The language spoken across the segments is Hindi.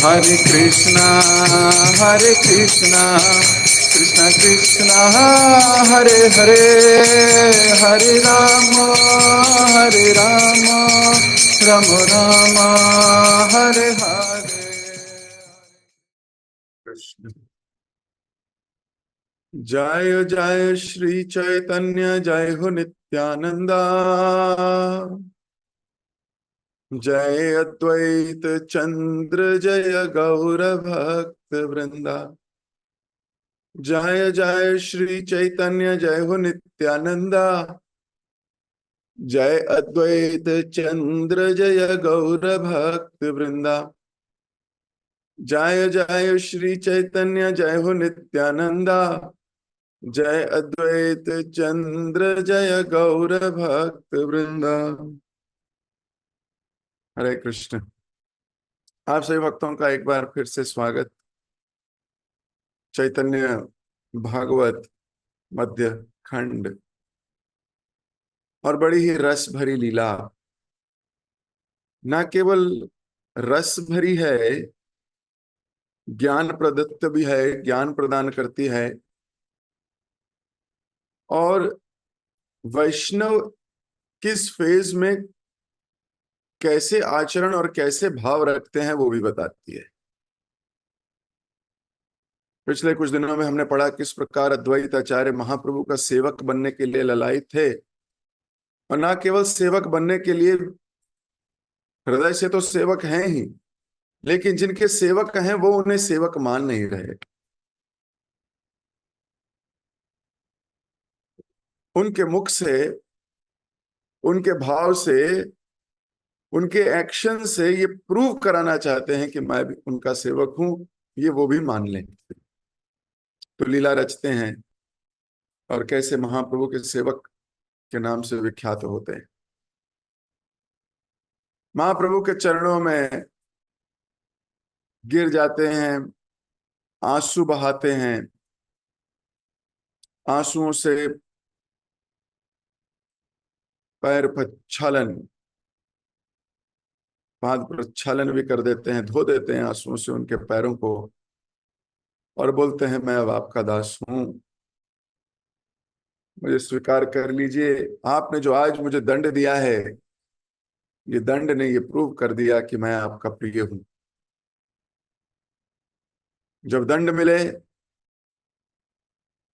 हरे कृष्णा कृष्ण कृष्ण हरे हरे, हरे राम राम राम हरे हरे। कृष्ण जय जय श्री चैतन्य जय हो नित्यानंदा, जय अद्वैत चंद्र जय गौर भक्त वृंदा। जय जय श्री चैतन्य जय हो नित्यानंदा, जय अद्वैत चंद्र जय गौर भक्त वृंदा। जय जय श्री चैतन्य जय हो नित्यानंदा, जय अद्वैत चंद्र जय गौर भक्त वृंदा। हरे कृष्ण। आप सभी भक्तों का एक बार फिर से स्वागत चैतन्य भागवत मध्य खंड। और बड़ी ही रस भरी लीला, न केवल रस भरी है, ज्ञान प्रदत्त भी है, ज्ञान प्रदान करती है। और वैष्णव किस फेज में कैसे आचरण और कैसे भाव रखते हैं वो भी बताती है। पिछले कुछ दिनों में हमने पढ़ा किस प्रकार अद्वैत आचार्य महाप्रभु का सेवक बनने के लिए ललायित थे, और न केवल सेवक बनने के लिए, हृदय से तो सेवक हैं ही, लेकिन जिनके सेवक हैं वो उन्हें सेवक मान नहीं रहे। उनके मुख से, उनके भाव से, उनके एक्शन से ये प्रूव कराना चाहते हैं कि मैं भी उनका सेवक हूं, ये वो भी मान लें। तो लीला रचते हैं और कैसे महाप्रभु के सेवक के नाम से विख्यात होते हैं। महाप्रभु के चरणों में गिर जाते हैं, आंसू बहाते हैं, आंसुओं से पैर प्रक्षालन, पाद प्रक्षालन भी कर देते हैं, धो देते हैं आंसुओं से उनके पैरों को, और बोलते हैं मैं अब आपका दास हूं, मुझे स्वीकार कर लीजिए। आपने जो आज मुझे दंड दिया है, ये दंड ने ये प्रूव कर दिया कि मैं आपका प्रिय हूं। जब दंड मिले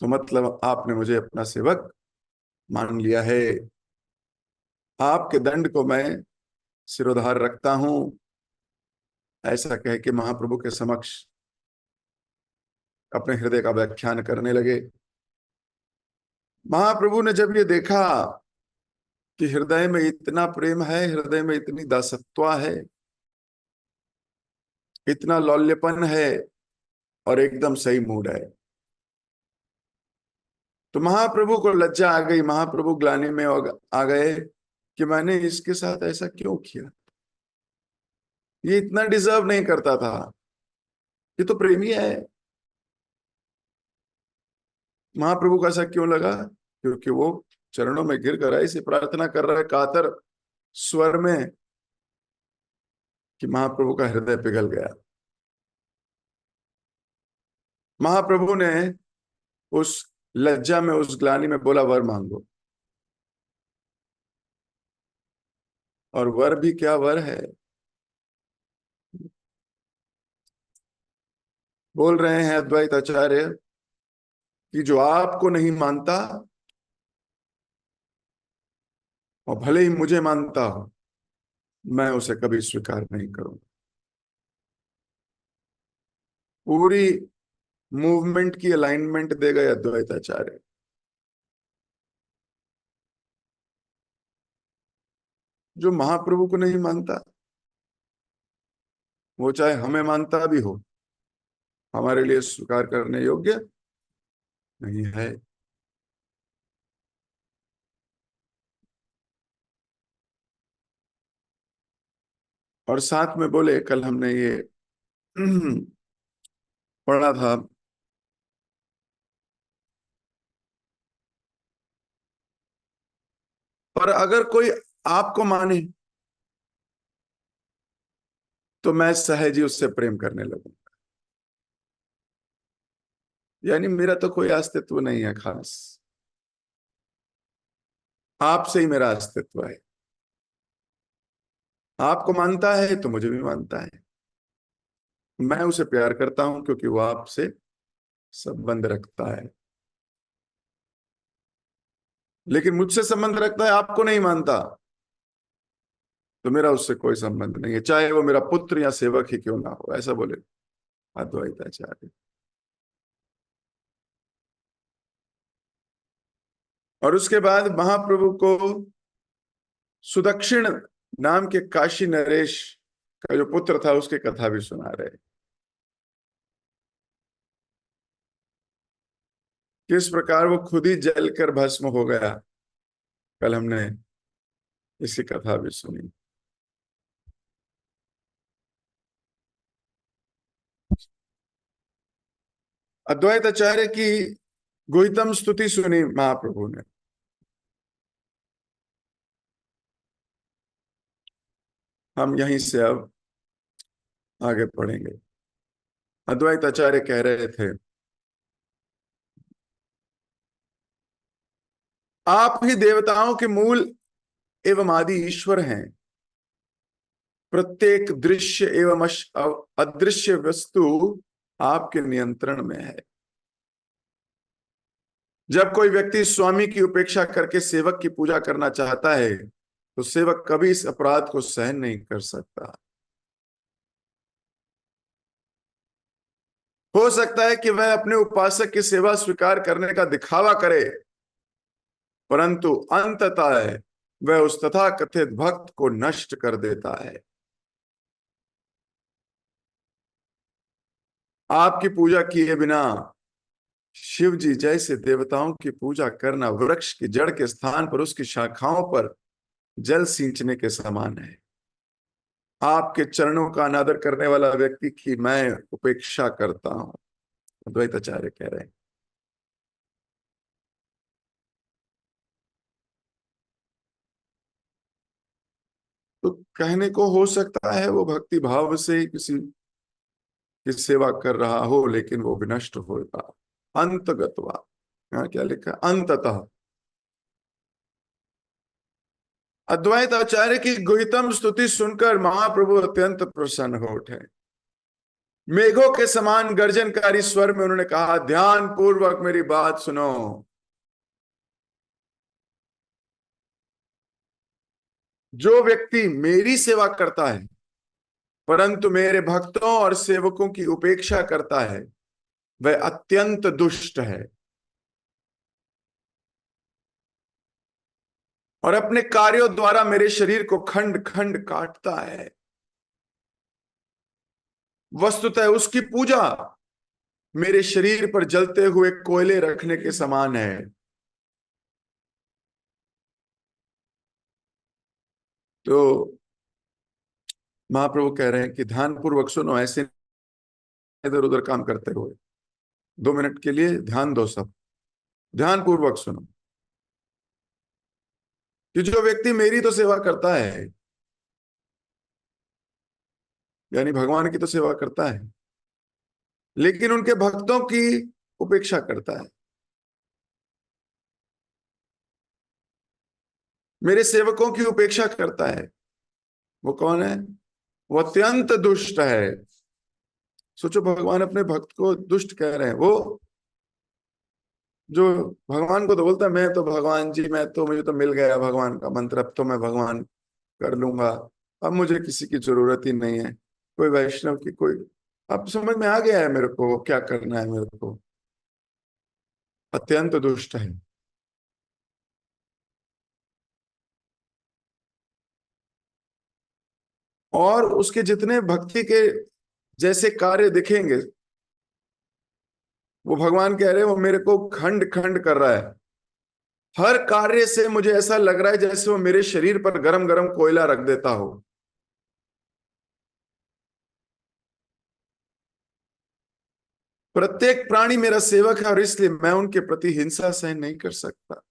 तो मतलब आपने मुझे अपना सेवक मान लिया है। आपके दंड को मैं सिरोधार रखता हूं, ऐसा कह के महाप्रभु के समक्ष अपने हृदय का व्याख्यान करने लगे। महाप्रभु ने जब ये देखा कि हृदय में इतना प्रेम है, हृदय में इतनी दासत्वा है, इतना लौल्यपन है और एकदम सही मूड है, तो महाप्रभु को लज्जा आ गई। महाप्रभु ग्लानि में आ गए कि मैंने इसके साथ ऐसा क्यों किया, ये इतना डिजर्व नहीं करता था, ये तो प्रेमी है। महाप्रभु को ऐसा क्यों लगा? क्योंकि वो चरणों में गिर कर ऐसी प्रार्थना कर रहा है कातर स्वर में कि महाप्रभु का हृदय पिघल गया। महाप्रभु ने उस लज्जा में, उस ग्लानि में बोला वर मांगो। और वर भी क्या वर है, बोल रहे हैं अद्वैत आचार्य कि जो आपको नहीं मानता और भले ही मुझे मानता हो, मैं उसे कभी स्वीकार नहीं करूंगा। पूरी मूवमेंट की अलाइनमेंट दे गए अद्वैत आचार्य। जो महाप्रभु को नहीं मानता, वो चाहे हमें मानता भी हो, हमारे लिए स्वीकार करने योग्य नहीं है। और साथ में बोले, कल हमने ये पढ़ा था, पर अगर कोई आपको माने तो मैं सहज ही उससे प्रेम करने लगूंगा। यानी मेरा तो कोई अस्तित्व नहीं है खास, आपसे ही मेरा अस्तित्व है। आपको मानता है तो मुझे भी मानता है। मैं उसे प्यार करता हूं क्योंकि वो आपसे संबंध रखता है। लेकिन मुझसे संबंध रखता है, आपको नहीं मानता, तो मेरा उससे कोई संबंध नहीं है, चाहे वो मेरा पुत्र या सेवक ही क्यों ना हो, ऐसा बोले अद्वैताचार्य। और उसके बाद महाप्रभु को सुदक्षिण नाम के काशी नरेश का जो पुत्र था उसकी कथा भी सुना रहे, किस प्रकार वो खुद ही जलकर भस्म हो गया। कल हमने इसकी कथा भी सुनी। अद्वैत आचार्य की गुहितम स्तुति सुनी महाप्रभु ने। हम यहीं से अब आगे पढ़ेंगे। अद्वैत आचार्य कह रहे थे, आप ही देवताओं के मूल एवं आदि ईश्वर हैं। प्रत्येक दृश्य एवं अदृश्य वस्तु आपके नियंत्रण में है। जब कोई व्यक्ति स्वामी की उपेक्षा करके सेवक की पूजा करना चाहता है तो सेवक कभी इस अपराध को सहन नहीं कर सकता। हो सकता है कि वह अपने उपासक की सेवा स्वीकार करने का दिखावा करे, परंतु अंततः वह उस तथाकथित भक्त को नष्ट कर देता है। आपकी पूजा किए बिना शिव जी जैसे देवताओं की पूजा करना वृक्ष की जड़ के स्थान पर उसकी शाखाओं पर जल सींचने के समान है। आपके चरणों का अनादर करने वाला व्यक्ति की मैं उपेक्षा करता हूं, अद्वैताचार्य कह रहे हैं। तो कहने को हो सकता है वो भक्ति भाव से किसी की सेवा कर रहा हो, लेकिन वो विनष्ट होगा अंतगतवा। यहाँ क्या लिखा, अंततः। अद्वैत आचार्य की गुहितम स्तुति सुनकर महाप्रभु अत्यंत प्रसन्न हो उठे। मेघों के समान गर्जनकारी स्वर में उन्होंने कहा, ध्यान पूर्वक मेरी बात सुनो। जो व्यक्ति मेरी सेवा करता है परंतु मेरे भक्तों और सेवकों की उपेक्षा करता है वह अत्यंत दुष्ट है और अपने कार्यों द्वारा मेरे शरीर को खंड खंड काटता है। वस्तुतः उसकी पूजा मेरे शरीर पर जलते हुए कोयले रखने के समान है। तो महाप्रभु कह रहे हैं कि ध्यान पूर्वक सुनो, ऐसे इधर उधर काम करते हुए 2 मिनट के लिए ध्यान दो, सब ध्यान पूर्वक सुनो कि जो व्यक्ति मेरी तो सेवा करता है, यानी भगवान की तो सेवा करता है, लेकिन उनके भक्तों की उपेक्षा करता है, मेरे सेवकों की उपेक्षा करता है, वो कौन है? वो अत्यंत दुष्ट है। सोचो, भगवान अपने भक्त को दुष्ट कह रहे हैं। वो जो भगवान को तो बोलता है, मैं तो भगवान जी, मैं तो, मुझे तो मिल गया भगवान का मंत्र, अब तो मैं भगवान कर लूंगा, अब मुझे किसी की जरूरत ही नहीं है, कोई वैष्णव की कोई, अब समझ में आ गया है मेरे को क्या करना है मेरे को। अत्यंत दुष्ट है। और उसके जितने भक्ति के जैसे कार्य दिखेंगे, वो भगवान कह रहे हैं वो मेरे को खंड खंड कर रहा है। हर कार्य से मुझे ऐसा लग रहा है जैसे वो मेरे शरीर पर गरम गरम कोयला रख देता हो। प्रत्येक प्राणी मेरा सेवक है और इसलिए मैं उनके प्रति हिंसा सहन नहीं कर सकता।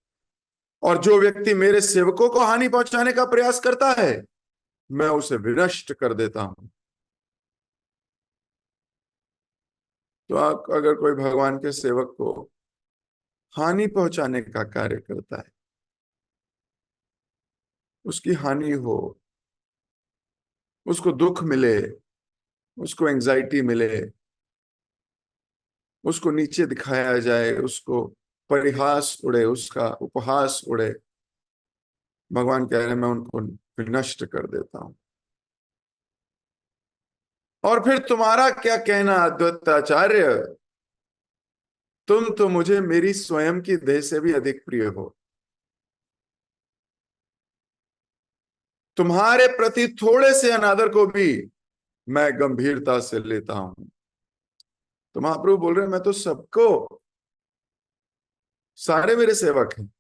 और जो व्यक्ति मेरे सेवकों को हानि पहुंचाने का प्रयास करता है मैं उसे विनष्ट कर देता हूं। तो आप अगर कोई भगवान के सेवक को हानि पहुंचाने का कार्य करता है, उसकी हानि हो, उसको दुख मिले, उसको एंजाइटी मिले, उसको नीचे दिखाया जाए, उसको परिहास उड़े, उसका उपहास उड़े, भगवान कह रहे हैं मैं उनको विनष्ट कर देता हूं। और फिर तुम्हारा क्या कहना अद्वैताचार्य, तुम तो मुझे मेरी स्वयं की देह से भी अधिक प्रिय हो। तुम्हारे प्रति थोड़े से अनादर को भी मैं गंभीरता से लेता हूं। तो महाप्रभु बोल रहे हैं मैं तो सबको, सारे मेरे सेवक हैं,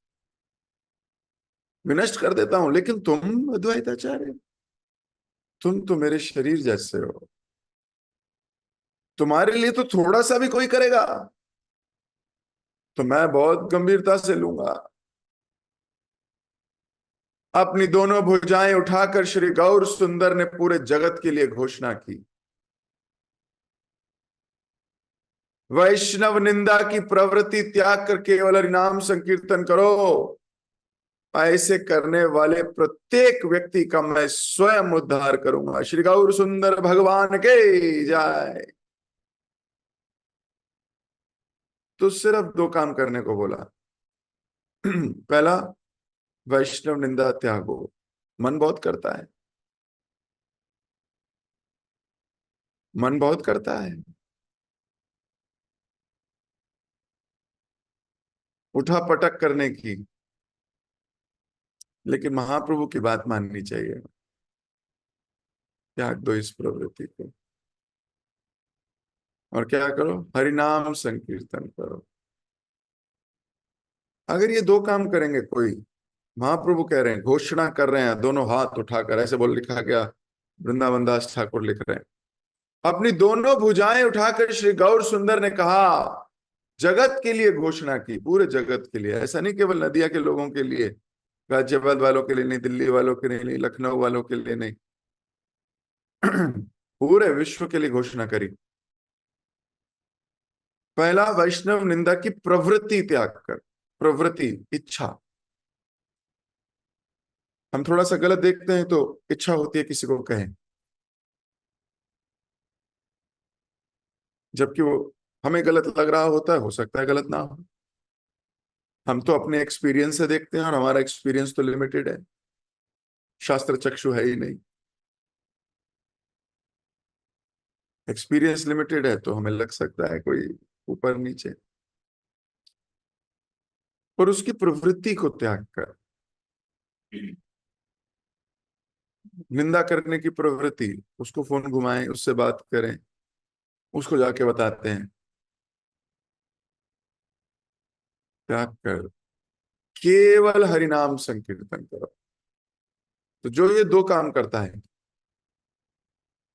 विनष्ट कर देता हूं, लेकिन तुम अद्वैताचार्य, तुम तो मेरे शरीर जैसे हो, तुम्हारे लिए तो थोड़ा सा भी कोई करेगा तो मैं बहुत गंभीरता से लूंगा। अपनी दोनों भुजाएं उठाकर श्री गौर सुंदर ने पूरे जगत के लिए घोषणा की, वैष्णव निंदा की प्रवृत्ति त्याग कर केवल हरिनाम संकीर्तन करो। ऐसे करने वाले प्रत्येक व्यक्ति का मैं स्वयं उद्धार करूंगा। श्री गौर सुंदर भगवान के जय। तो सिर्फ दो काम करने को बोला। पहला, वैष्णव निंदा त्यागो। मन बहुत करता है, मन बहुत करता है, उठा पटक करने की, लेकिन महाप्रभु की बात माननी चाहिए। त्याग दो इस प्रवृत्ति को और क्या करो, हरिनाम संकीर्तन करो। अगर ये दो काम करेंगे कोई, महाप्रभु कह रहे हैं, घोषणा कर रहे हैं, दोनों हाथ उठाकर, ऐसे बोल लिखा गया, वृंदावन दास ठाकुर लिख रहे हैं, अपनी दोनों भुजाएं उठाकर श्री गौर सुंदर ने कहा, जगत के लिए घोषणा की, पूरे जगत के लिए, ऐसा नहीं केवल नदिया के लोगों के लिए, गाजियाबाद वालों के लिए नहीं, दिल्ली वालों के लिए नहीं, लखनऊ वालों के लिए नहीं, पूरे विश्व के लिए घोषणा करी। पहला, वैष्णव निंदा की प्रवृत्ति त्याग कर। प्रवृत्ति, इच्छा। हम थोड़ा सा गलत देखते हैं तो इच्छा होती है किसी को कहें, जबकि वो हमें गलत लग रहा होता है, हो सकता है गलत ना हो। हम तो अपने एक्सपीरियंस से देखते हैं और हमारा एक्सपीरियंस तो लिमिटेड है, शास्त्र चक्षु है ही नहीं। एक्सपीरियंस लिमिटेड है तो हमें लग सकता है कोई ऊपर नीचे। और उसकी प्रवृत्ति को त्याग कर, निंदा करने की प्रवृत्ति, उसको फोन घुमाएं, उससे बात करें, उसको जाके बताते हैं, त्याग कर केवल हरिनाम संकीर्तन करो। तो जो ये दो काम करता है,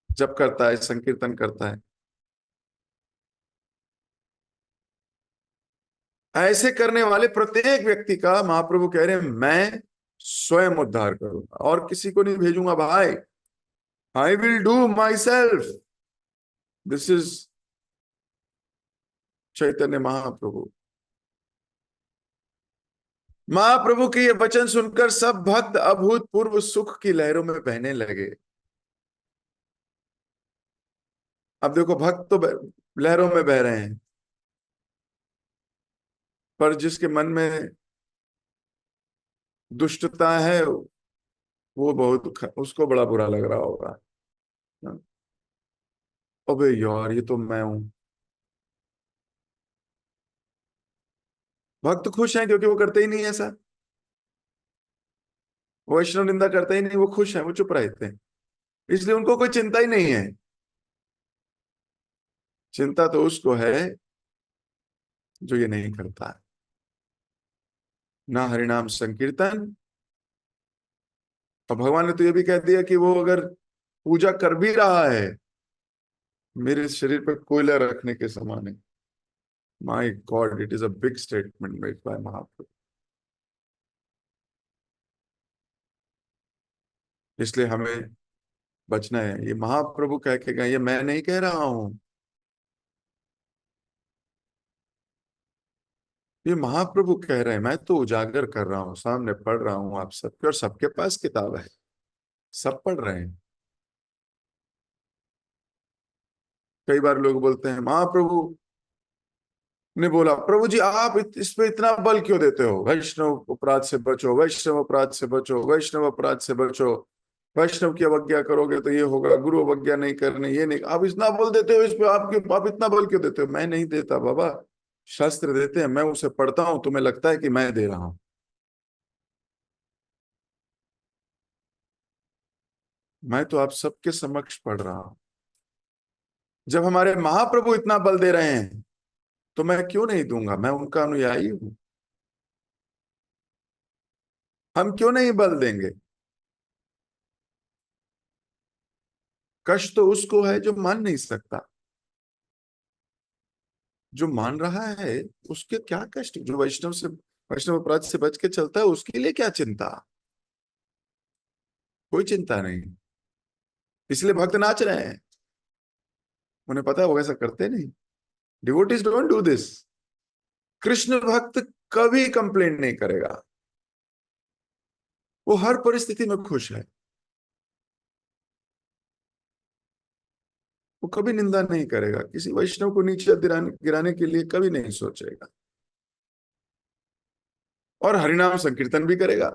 जप करता है, संकीर्तन करता है, ऐसे करने वाले प्रत्येक व्यक्ति का महाप्रभु कह रहे हैं मैं स्वयं उद्धार करूंगा और किसी को नहीं भेजूंगा भाई। I will do myself. This is Chaitanya Mahaprabhu. Mahaprabhu के ये वचन सुनकर सब भक्त अभूतपूर्व सुख की लहरों में बहने लगे। अब देखो, भक्त तो लहरों में बह रहे हैं, पर जिसके मन में दुष्टता है वो बहुत उसको बड़ा बुरा लग रहा होगा। अबे यार, ये तो मैं हूं। भक्त खुश हैं क्योंकि वो करते ही नहीं है ऐसा, वो वैष्णव निंदा करते ही नहीं, वो खुश हैं, वो चुप रहते हैं, इसलिए उनको कोई चिंता ही नहीं है। चिंता तो उसको है जो ये नहीं करता है, ना हरिनाम संकीर्तन। और भगवान ने तो ये भी कह दिया कि वो अगर पूजा कर भी रहा है, मेरे शरीर पर कोयला रखने के समान है। My God, it is a big statement made by Mahaprabhu. इसलिए हमें बचना है। ये महाप्रभु कह के गए, ये मैं नहीं कह रहा हूं। ये महाप्रभु कह रहे हैं, मैं तो उजागर कर रहा हूं, सामने पढ़ रहा हूं आप सबके, और सबके पास किताब है, सब पढ़ रहे हैं। कई बार लोग बोलते हैं महाप्रभु ने बोला, प्रभु जी आप इस पे इतना बल क्यों देते हो, वैष्णव अपराध से बचो, वैष्णव अपराध से बचो, वैष्णव अपराध से बचो, वैष्णव की अवज्ञा करोगे तो ये होगा, गुरु अवज्ञा नहीं करने, ये नहीं, आप इतना बल देते हो इस पे, आप इतना बल क्यों देते हो? मैं नहीं देता बाबा, शास्त्र देते हैं, मैं उसे पढ़ता हूं, तुम्हें लगता है कि मैं दे रहा हूं। मैं तो आप सबके समक्ष पढ़ रहा हूं। जब हमारे महाप्रभु इतना बल दे रहे हैं तो मैं क्यों नहीं दूंगा, मैं उनका अनुयायी हूं। हम क्यों नहीं बल देंगे? कष्ट तो उसको है जो मान नहीं सकता। जो मान रहा है उसके क्या कष्ट, जो वैष्णव अपराध से बच के चलता है उसके लिए क्या चिंता? कोई चिंता नहीं। इसलिए भक्त नाच रहे हैं, उन्हें पता है वो ऐसा करते नहीं। Devotees don't do this. Krishna भक्त कभी कंप्लेंट नहीं करेगा, वो हर परिस्थिति में खुश है, वो कभी निंदा नहीं करेगा, किसी वैष्णव को नीचे गिराने के लिए कभी नहीं सोचेगा, और हरिनाम संकीर्तन भी करेगा।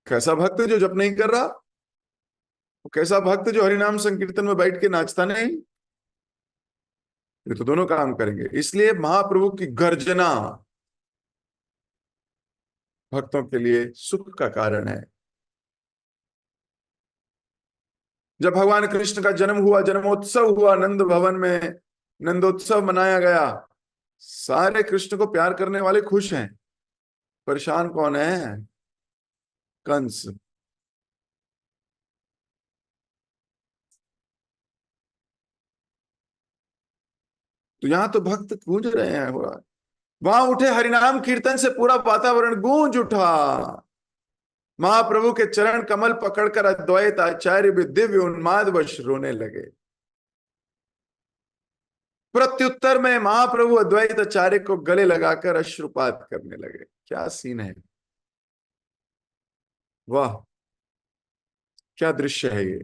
कैसा भक्त जो जप नहीं कर रहा? वो कैसा भक्त जो हरिनाम संकीर्तन में बैठ के नाचता नहीं? ये तो दोनों काम करेंगे। इसलिए महाप्रभु की गर्जना भक्तों के लिए सुख का कारण है। जब भगवान कृष्ण का जन्म हुआ, जन्मोत्सव हुआ नंद भवन में, नंदोत्सव मनाया गया, सारे कृष्ण को प्यार करने वाले खुश हैं। परेशान कौन है? कंस। तो यहां तो भक्त गूंज रहे हैं, वहां उठे हरिनाम कीर्तन से पूरा वातावरण गूंज उठा। महाप्रभु के चरण कमल पकड़कर अद्वैत आचार्य भी दिव्य उन्माद वश रोने लगे। प्रत्युत्तर में महाप्रभु अद्वैत आचार्य को गले लगाकर अश्रुपात करने लगे। क्या सीन है! वाह, क्या दृश्य है ये!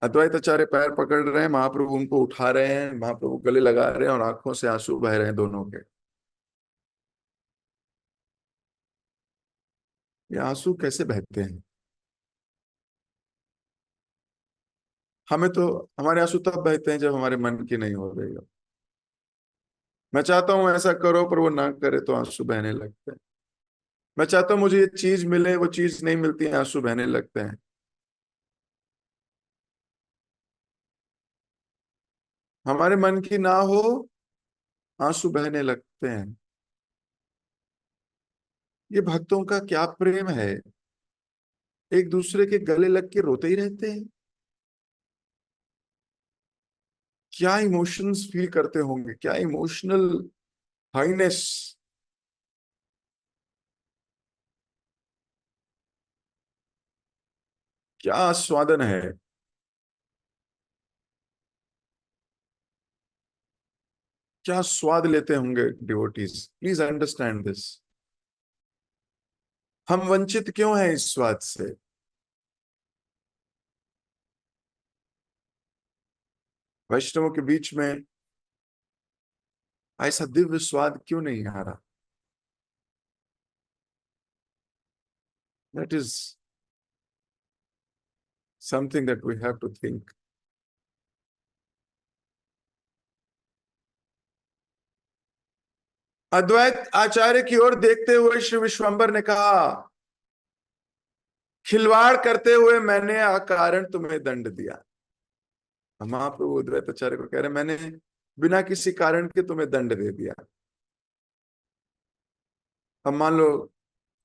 अद्वैत आचार्य पैर पकड़ रहे हैं, महाप्रभु उनको उठा रहे हैं, महाप्रभु गले लगा रहे हैं, और आंखों से आंसू बह रहे हैं दोनों के। ये आंसू कैसे बहते हैं? हमें तो, हमारे आंसू तब बहते हैं जब हमारे मन की नहीं हो रही हो। मैं चाहता हूं ऐसा करो, पर वो ना करे तो आंसू बहने लगते हैं। मैं चाहता हूं मुझे ये चीज मिले, वो चीज नहीं मिलती, आंसू बहने लगते हैं। हमारे मन की ना हो, आंसू बहने लगते हैं। ये भक्तों का क्या प्रेम है, एक दूसरे के गले लग के रोते ही रहते हैं। क्या इमोशंस फील करते होंगे, क्या इमोशनल हाईनेस! क्या आस्वादन है! क्या स्वाद लेते होंगे डिवोटीज! Please understand this. हम वंचित क्यों हैं इस स्वाद से? वैष्णवों के बीच में ऐसा दिव्य स्वाद क्यों नहीं आ रहा? That is something that we have to think. Advaita Acharya की ओर देखते हुए श्री विश्वंभर ने कहा, खिलवाड़ करते हुए मैंने अकारण तुम्हें दंड दिया। महाप्रभु अद्वैत आचार्य को कह रहे, मैंने बिना किसी कारण के तुम्हें दंड दे दिया। अब मान लो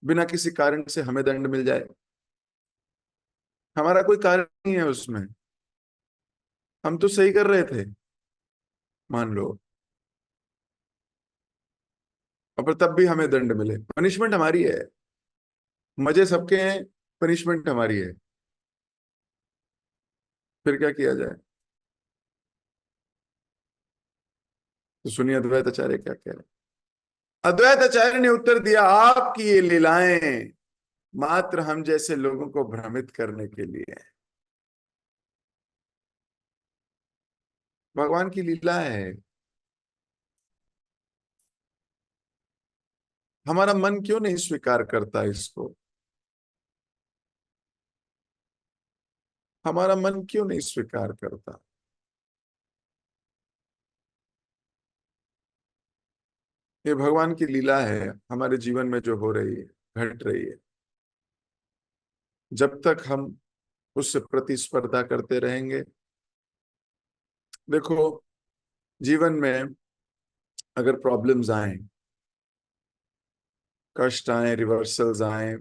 बिना किसी कारण से हमें दंड मिल जाए, हमारा कोई कारण नहीं है उसमें, हम तो सही कर रहे थे, मान लो, और पर तब भी हमें दंड मिले, पनिशमेंट हमारी है। मजे सबके हैं, पनिशमेंट हमारी है। फिर क्या किया जाए? तो सुनिए अद्वैत आचार्य क्या कह रहे हैं। अद्वैत आचार्य ने उत्तर दिया, आपकी ये लीलाएं मात्र हम जैसे लोगों को भ्रमित करने के लिए है। भगवान की लीला है। हमारा मन क्यों नहीं स्वीकार करता इसको? हमारा मन क्यों नहीं स्वीकार करता? ये भगवान की लीला है हमारे जीवन में जो हो रही है, घट रही है। जब तक हम उससे प्रतिस्पर्धा करते रहेंगे, देखो, जीवन में अगर प्रॉब्लम्स आए, कष्ट आए, रिवर्सल्स आए,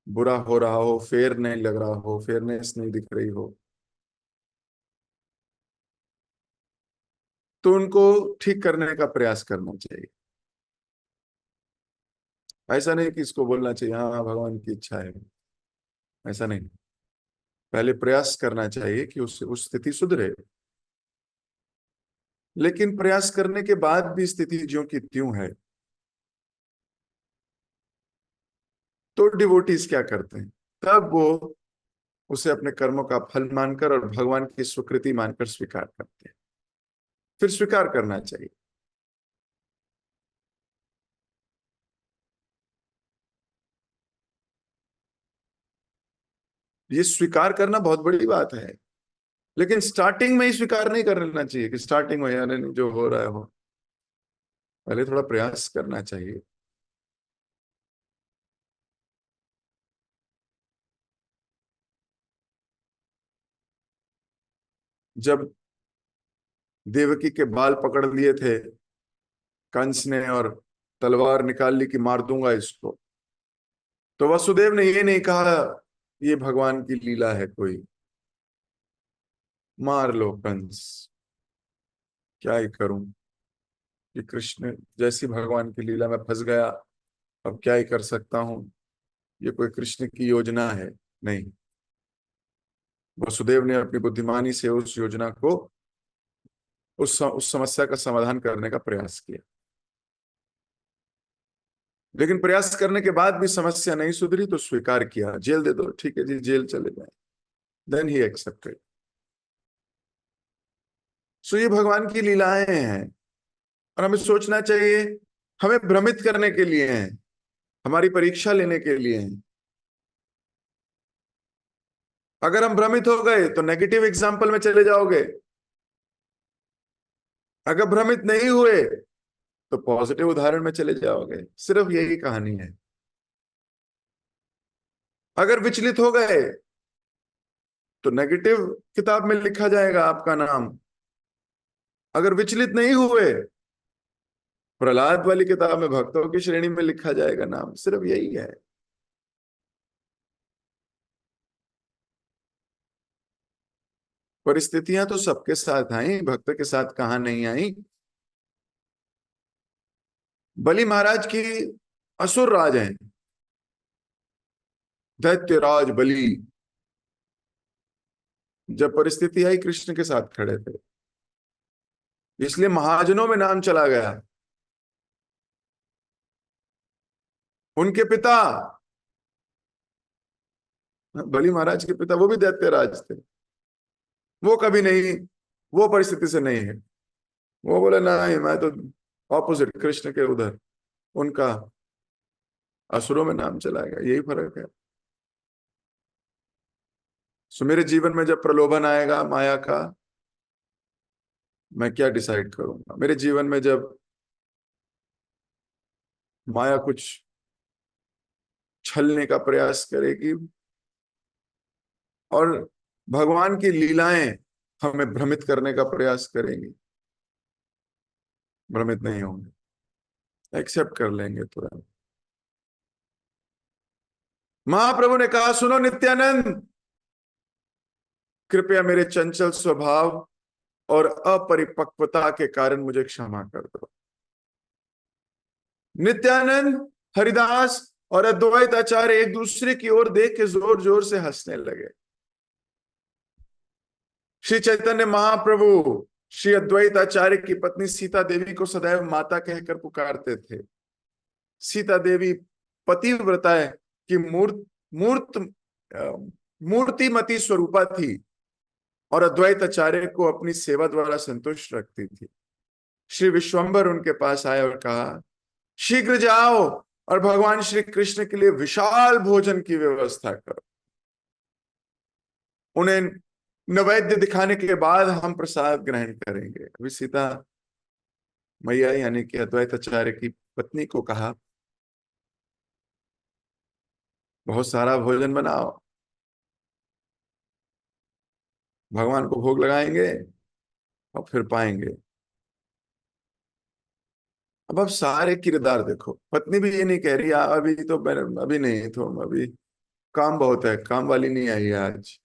बुरा हो रहा हो, फेयर नहीं लग रहा हो, फेयरनेस नहीं दिख रही हो, तो उनको ठीक करने का प्रयास करना चाहिए। ऐसा नहीं कि इसको बोलना चाहिए हाँ भगवान की इच्छा है, ऐसा नहीं। पहले प्रयास करना चाहिए कि उस स्थिति सुधरे। लेकिन प्रयास करने के बाद भी स्थिति ज्यों की त्यों है, तो डिवोटीज क्या करते हैं? तब वो उसे अपने कर्मों का फल मानकर और भगवान की स्वीकृति मानकर स्वीकार करते हैं। फिर स्वीकार करना चाहिए। ये स्वीकार करना बहुत बड़ी बात है। लेकिन स्टार्टिंग में ही स्वीकार नहीं कर लेना चाहिए कि स्टार्टिंग में यार जो हो रहा है हो। पहले थोड़ा प्रयास करना चाहिए। जब देवकी के बाल पकड़ लिए थे कंस ने और तलवार निकाल ली कि मार दूंगा इसको, तो वसुदेव ने ये नहीं कहा ये भगवान की लीला है कोई, मार लो कंस, क्या ही करूं, कि कृष्ण जैसी भगवान की लीला में फंस गया, अब क्या ही कर सकता हूं, ये कोई कृष्ण की योजना है? नहीं, वसुदेव ने अपनी बुद्धिमानी से उस योजना को, उस समस्या का समाधान करने का प्रयास किया। लेकिन प्रयास करने के बाद भी समस्या नहीं सुधरी तो स्वीकार किया, जेल दे दो, ठीक है जी जेल चले जाए। Then he accepted. सो ये भगवान की लीलाएं हैं और हमें सोचना चाहिए, हमें भ्रमित करने के लिए हैं, हमारी परीक्षा लेने के लिए हैं। अगर हम भ्रमित हो गए तो नेगेटिव एग्जाम्पल में चले जाओगे, अगर भ्रमित नहीं हुए तो पॉजिटिव उदाहरण में चले जाओगे। सिर्फ यही कहानी है। अगर विचलित हो गए तो नेगेटिव किताब में लिखा जाएगा आपका नाम। अगर विचलित नहीं हुए, प्रहलाद वाली किताब में भक्तों की श्रेणी में लिखा जाएगा नाम। सिर्फ यही है। परिस्थितियां तो सबके साथ आई, भक्त के साथ कहां नहीं आई। बलि महाराज की असुर राज हैं, दैत्य राज बलि, जब परिस्थिति आई कृष्ण के साथ खड़े थे, इसलिए महाजनों में नाम चला गया। उनके पिता, बलि महाराज के पिता, वो भी दैत्य राज थे। वो कभी नहीं, वो परिस्थिति से नहीं है। वो बोले नहीं, मैं तो ऑपोजिट, कृष्ण के उधर। उनका असुरों में नाम चला गया। यही फर्क है। सो मेरे जीवन में जब प्रलोभन आएगा माया का, मैं क्या डिसाइड करूंगा? मेरे जीवन में जब माया कुछ छलने का प्रयास करेगी और भगवान की लीलाएं हमें भ्रमित करने का प्रयास करेंगी, भ्रमित नहीं होंगे, एक्सेप्ट कर लेंगे तुरंत। महाप्रभु ने कहा, सुनो नित्यानंद, कृपया मेरे चंचल स्वभाव और अपरिपक्वता के कारण मुझे क्षमा कर दो। नित्यानंद, हरिदास और अद्वैत आचार्य एक दूसरे की ओर देख के जोर जोर से हंसने लगे। श्री चैतन्य महाप्रभु श्री अद्वैताचार्य की पत्नी सीता देवी को सदैव माता कहकर पुकारते थे। सीता देवी पतिव्रता की मूर्त अ, मूर्तिमती स्वरूपा थी और अद्वैताचार्य को अपनी सेवा द्वारा संतुष्ट रखती थी। श्री विश्वंभर उनके पास आए और कहा, शीघ्र जाओ और भगवान श्री कृष्ण के लिए विशाल भोजन की व्यवस्था करो। उन्हें नैवेद्य दिखाने के बाद हम प्रसाद ग्रहण करेंगे। अभी सीता मैया यानी कि अद्वैताचार्य की पत्नी को कहा, बहुत सारा भोजन बनाओ, भगवान को भोग लगाएंगे और फिर पाएंगे। अब सारे किरदार देखो, पत्नी भी ये नहीं कह रही अभी तो अभी नहीं, तो अभी काम बहुत है, काम वाली नहीं आई है आज,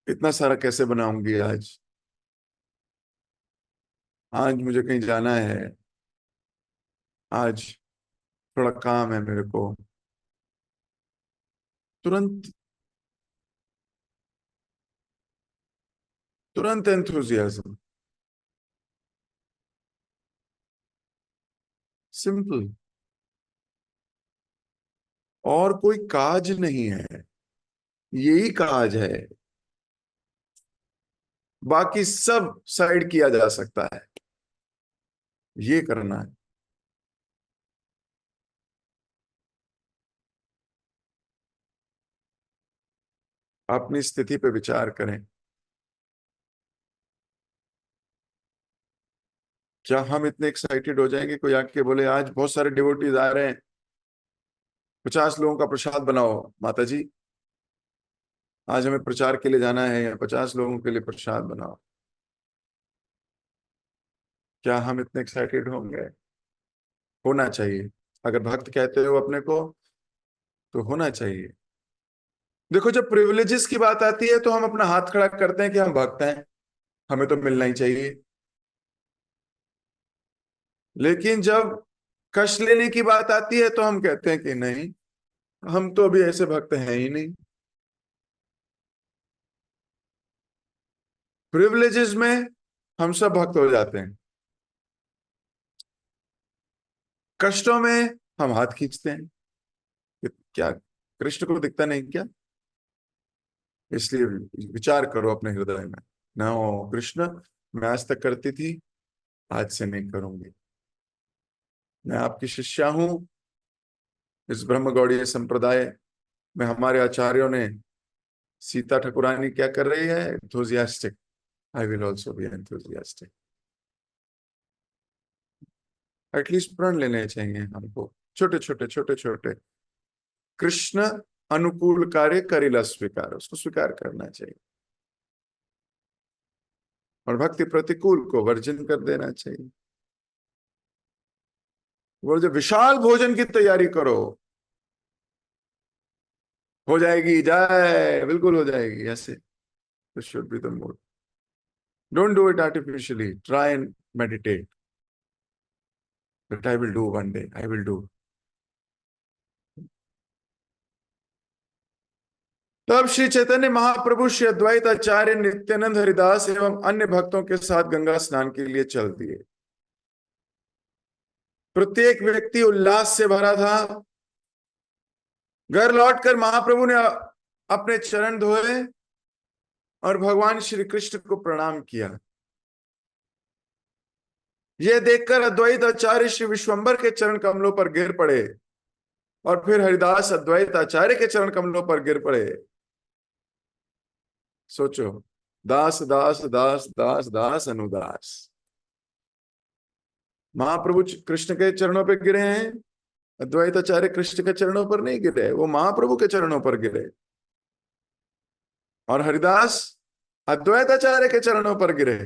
इतना सारा कैसे बनाऊंगी आज, आज मुझे कहीं जाना है, आज थोड़ा काम है मेरे को। तुरंत तुरंत एंथुजियाज्म, सिंपल, और कोई काज नहीं है, यही काज है, बाकी सब साइड किया जा सकता है, ये करना है। अपनी स्थिति पे विचार करें, क्या हम इतने एक्साइटेड हो जाएंगे कोई आके बोले आज बहुत सारे डिवोटीज आ रहे हैं, 50 लोगों का प्रसाद बनाओ माता जी, आज हमें प्रचार के लिए जाना है, या 50 लोगों के लिए प्रसाद बनाओ, क्या हम इतने एक्साइटेड होंगे? होना चाहिए, अगर भक्त कहते हो अपने को तो होना चाहिए। देखो, जब प्रिविलेजेस की बात आती है तो हम अपना हाथ खड़ा करते हैं कि हम भक्त हैं, हमें तो मिलना ही चाहिए। लेकिन जब कष्ट लेने की बात आती है तो हम कहते हैं कि नहीं, हम तो अभी ऐसे भक्त हैं ही नहीं। प्रिविलेजेस में हम सब भक्त हो जाते हैं, कष्टों में हम हाथ खींचते हैं। क्या कृष्ण को दिखता नहीं क्या? इसलिए विचार करो अपने हृदय में, ना हो कृष्ण, मैं आज तक करती थी, आज से नहीं करूंगी। मैं आपकी शिष्या हूं। इस ब्रह्म गौड़ीय संप्रदाय में हमारे आचार्यों ने, सीता ठाकुरानी क्या कर रही है? Enthusiastic, I will also be enthusiastic. At least प्रण लेने चाहिए हमको, छोटे छोटे छोटे छोटे। कृष्ण अनुकूल कार्य करेला स्वीकार, उसको स्वीकार करना चाहिए, और भक्ति प्रतिकूल को वर्जन कर देना चाहिए। वो जो विशाल भोजन की तैयारी करो, हो जाएगी, जाए बिल्कुल हो जाएगी ऐसे। This should be the mode. Don't do it artificially, try and meditate that I will do one day, I will do. तब श्री चैतन्य महाप्रभु, श्री अद्वैताचार्य, नित्यानंद, हरिदास एवं अन्य भक्तों के साथ गंगा स्नान के लिए चल दिए। प्रत्येक व्यक्ति उल्लास से भरा था। घर लौटकर महाप्रभु ने अपने चरण धोए और भगवान श्री कृष्ण को प्रणाम किया। यह देखकर अद्वैत आचार्य श्री विश्वंभर के चरण कमलों पर गिर पड़े और फिर हरिदास अद्वैत आचार्य के चरण कमलों पर गिर पड़े। सोचो, दास दास दास दास दास अनुदास। महाप्रभु कृष्ण के चरणों पर गिरे हैं, अद्वैत आचार्य कृष्ण के चरणों पर नहीं गिरे, वो महाप्रभु के चरणों पर गिरे। और हरिदास अद्वैत आचार्य के चरणों पर गिरे।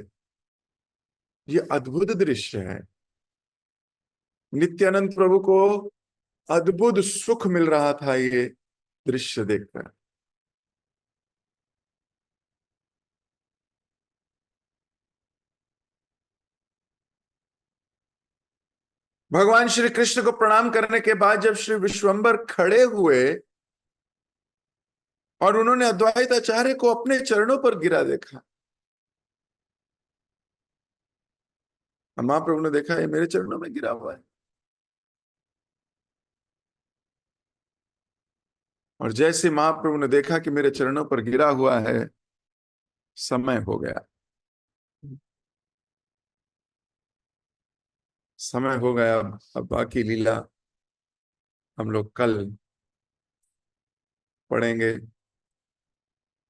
ये अद्भुत दृश्य है। नित्यानंद प्रभु को अद्भुत सुख मिल रहा था ये दृश्य देखकर। भगवान श्री कृष्ण को प्रणाम करने के बाद जब श्री विश्वंभर खड़े हुए और उन्होंने अद्वैत आचार्य को अपने चरणों पर गिरा देखा, महाप्रभु ने देखा ये मेरे चरणों में गिरा हुआ है, और जैसे महाप्रभु ने देखा कि मेरे चरणों पर गिरा हुआ है, समय हो गया, समय हो गया। अब बाकी लीला हम लोग कल पढ़ेंगे,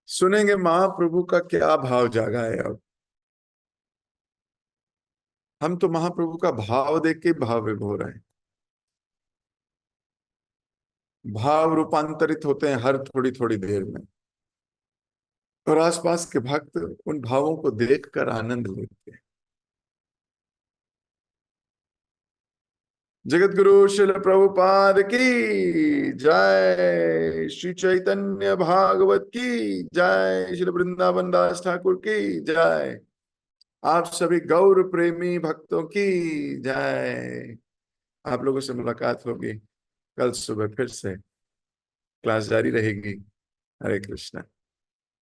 सुनेंगे महाप्रभु का क्या भाव जागा है। अब हम तो महाप्रभु का भाव देख के भाव विभोर हैं। भाव रूपांतरित होते हैं हर थोड़ी थोड़ी देर में, और आसपास के भक्त उन भावों को देखकर आनंद लेते हैं। जगत गुरु शिल प्रभुपाद की जय, श्री चैतन्य भागवत की जय, श्री वृंदावन दास ठाकुर की जय, आप सभी गौर प्रेमी भक्तों की जय। आप लोगों से मुलाकात होगी कल सुबह, फिर से क्लास जारी रहेगी। हरे कृष्णा।